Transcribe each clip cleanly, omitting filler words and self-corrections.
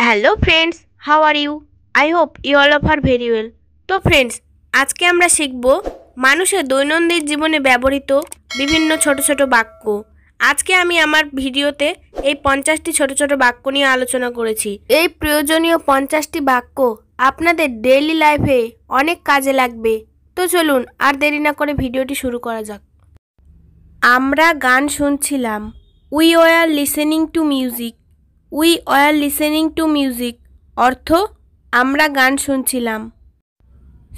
Hello friends, how are you? I hope you all of are very well. তো friends, আজকে আমরা শিখব মানুষের দৈনন্দিন জীবনে ব্যবহৃত বিভিন্ন ছোট ছোট বাক্য। আজকে আমি আমার ভিডিওতে এই 50টি ছোট ছোট বাক্য নিয়ে আলোচনা করেছি। এই প্রয়োজনীয় 50টি বাক্য আপনাদের ডেইলি লাইফে অনেক কাজে লাগবে। তো চলুন আর দেরি না করে ভিডিওটি শুরু করা যাক। আমরা গান শুনছিলাম। We were listening to music. We were listening to music অর্থ আমরা গান শুনছিলাম।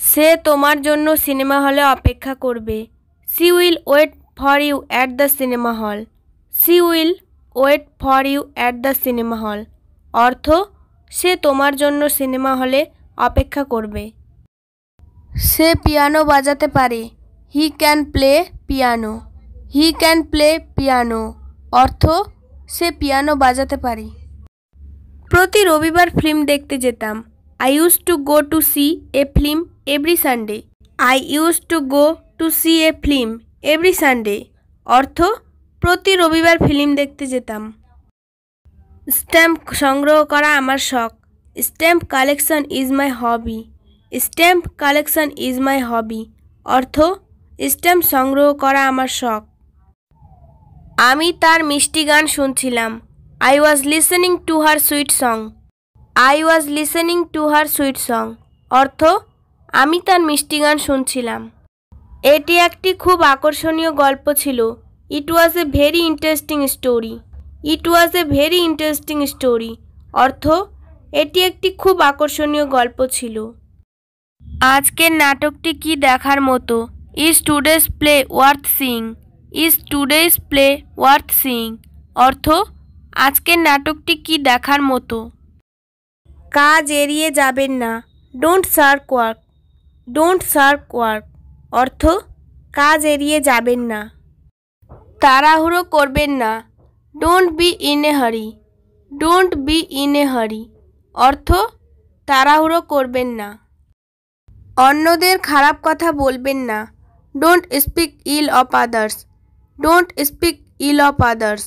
সে তোমার জন্য সিনেমা হলে অপেক্ষা করবে। She will wait for you at the cinema hall. She will wait for you at the cinema hall অর্থ সে তোমার জন্য সিনেমা হলে অপেক্ষা করবে। সে পিয়ানো বাজাতে পারে। He can play piano. He can play piano অর্থ সে পিয়ানো বাজাতে পারে। প্রতি রবিবার ফিল্ম দেখতে যেতাম। I use to go to see a film every Sunday. I use to go to see a film every Sunday অর্থ প্রতি রবিবার ফিল্ম দেখতে যেতাম। স্ট্যাম্প সংগ্রহ করা আমার শখ। Stamp collection is my hobby. Stamp collection is my hobby অর্থ স্ট্যাম্প সংগ্রহ করা আমার শখ। আমি তার মিষ্টি গান শুনছিলাম। I was listening to her sweet song. I was listening to her sweet song অর্থ আমি তার মিষ্টি গান শুনছিলাম। এটি একটি খুব আকর্ষণীয় গল্প ছিল। It was a very interesting story. It was a very interesting story অর্থ এটি একটি খুব আকর্ষণীয় গল্প ছিল। আজকের নাটকটি কি দেখার মতো? Is today's play worth seeing? Is today's play worth seeing অর্থ আজকের নাটকটি কি দেখার মতো। কাজ এড়িয়ে যাবেন না। Don't SAARC work. Don't SAARC work অর্থ কাজ এড়িয়ে যাবেন না। তাড়াহুড়ো করবেন না। ডোন্ট বি ইন এ হারি। ডোন্ট বি ইন এ হারি অর্থ তাড়াহুড়ো করবেন না। অন্যদের খারাপ কথা বলবেন না। Don't speak ill of others. Don't speak ill of others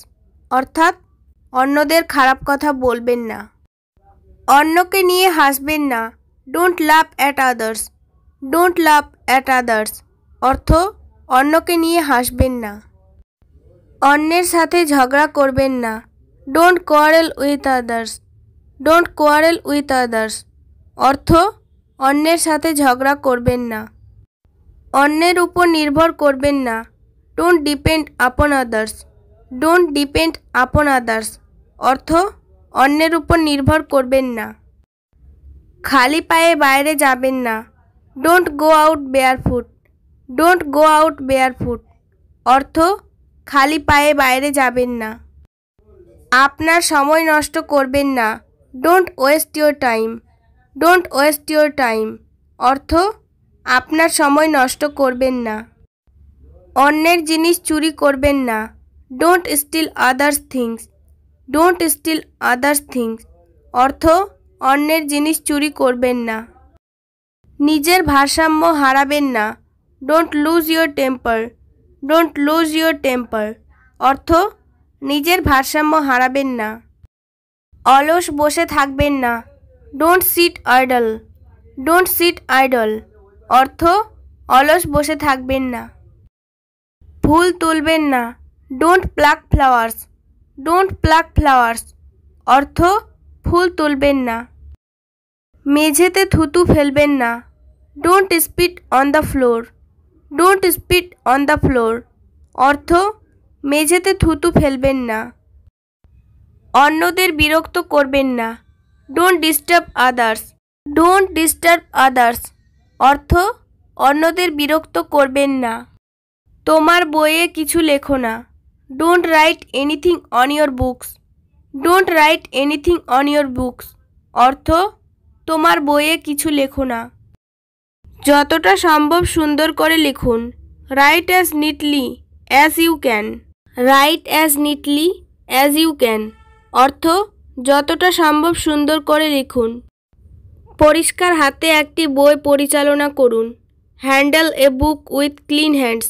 অর্থাৎ অন্যদের খারাপ কথা বলবেন না। অন্যকে নিয়ে হাসবেন না। Don't love at others. Don't love at others অর্থ অন্যকে নিয়ে হাসবেন না। অন্যের সাথে ঝগড়া করবেন না। Don't quarrel with others. Don't quarrel with others অর্থ অন্যের সাথে ঝগড়া করবেন না। অন্যের উপর নির্ভর করবেন না। ডোন্ট ডিপেন্ড আপন আদার্স। ডোন্ট ডিপেন্ড আপন আদার্স অর্থ অন্যের উপর নির্ভর করবেন না। খালি পায়ে বাইরে যাবেন না। Don't go out barefoot. Don't go out barefoot অর্থ খালি পায়ে বাইরে যাবেন না। আপনার সময় নষ্ট করবেন না। Don't waste your time. Don't waste your time অর্থ আপনার সময় নষ্ট করবেন না। অন্যের জিনিস চুরি করবেন না। Don't steal others things. Don't steal others things অর্থ অন্যের জিনিস চুরি করবেন না। নিজের ভারসাম্য হারাবেন না। Don't lose your temper. Don't lose your temper অর্থ নিজের ভারসাম্য হারাবেন না। অলস বসে থাকবেন না। Don't sit idle. Don't sit idle অর্থ অলস বসে থাকবেন না। ফুল তুলবেন না। Don't pluck flowers. Don't pluck flowers অর্থ ফুল তুলবেন না। মেঝেতে থুতু ফেলবেন না। Don't spit on the floor. Don't spit on the floor অর্থ মেঝেতে থুতু ফেলবেন না। অন্যদের বিরক্ত করবেন না। Don't disturb others. Don't disturb others অর্থ অন্যদের বিরক্ত করবেন না। তোমার বইয়ে কিছু লেখো না। Don't write anything on your books. Don't write anything on your books অর্থ তোমার বইয়ে কিছু লেখো না। যতটা সম্ভব সুন্দর করে লিখুন। Write as neatly as you can. Write as neatly as you can অর্থ যতটা সম্ভব সুন্দর করে লিখুন। পরিষ্কার হাতে একটি বই পরিচালনা করুন। Handle A book with clean hands.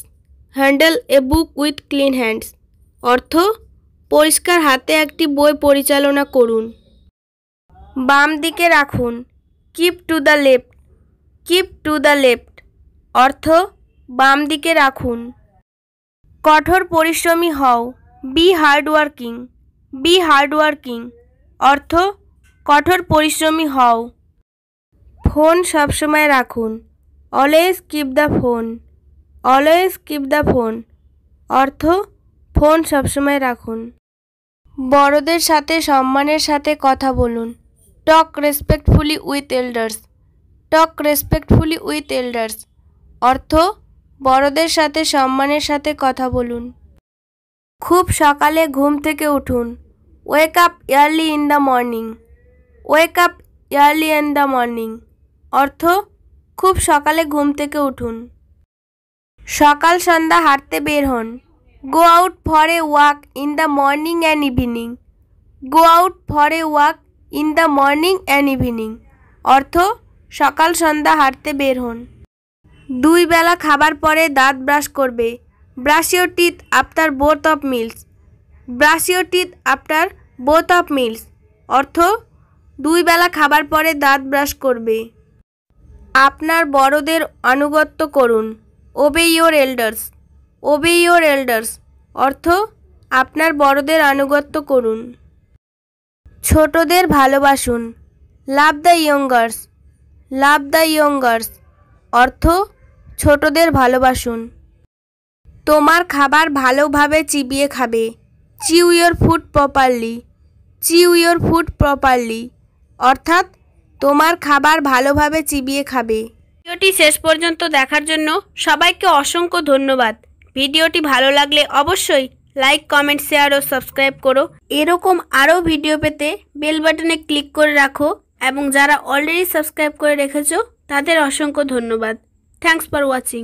Handle A book with clean hands অর্থ পরিষ্কার হাতে একটি বই পরিচালনা করুন। বাম দিকে রাখুন। Keep to the left, keep to the left অর্থ বাম দিকে রাখুন। কঠোর পরিশ্রমী হও, be hard working, be hard working অর্থ কঠোর পরিশ্রমী হও। ফোন সবসময় রাখুন, always keep the phone, always keep the phone অর্থ ফোন সবসময় রাখুন। বড়দের সাথে সম্মানের সাথে কথা বলুন, talk respectfully with elders, talk respectfully with elders অর্থ বড়দের সাথে সম্মানের সাথে কথা বলুন। খুব সকালে ঘুম থেকে উঠুন, wake up early in the morning, wake up early in the morning অর্থ খুব সকালে ঘুম থেকে উঠুন। সকাল সন্ধ্যা হাঁটতে বের হন, go out for a walk in the morning and evening, go out for a walk in the morning and evening অর্থ সকাল সন্ধ্যা হাঁটতে বের হন। 2 বেলা খাবার পরে দাঁত ব্রাশ করবে, brush your teeth after both of meals, brush your teeth after both of meals অর্থ 2 বেলা খাবার পরে দাঁত ব্রাশ করবে। আপনার বড়দের আনুগত্য করুন, obey your elders, obey your elders অর্থ আপনার বড়দের আনুগত্য করুন। ছোটদের ভালোবাসুন, love the youngers, love the youngers অর্থ ছোটদের ভালোবাসুন। তোমার খাবার ভালোভাবে চিবিয়ে খাবে, chew your food properly, chew your food properly অর্থাৎ তোমার খাবার ভালোভাবে চিবিয়ে খাবে। ভিডিওটি শেষ পর্যন্ত দেখার জন্য সবাইকে অসংখ্য ধন্যবাদ। ভিডিওটি ভালো লাগলে অবশ্যই লাইক, কমেন্ট, শেয়ার ও সাবস্ক্রাইব করো। এরকম আরও ভিডিও পেতে বেল বাটনে ক্লিক করে রাখো এবং যারা অলরেডি সাবস্ক্রাইব করে রেখেছো তাদের অসংখ্য ধন্যবাদ। Thanks for watching.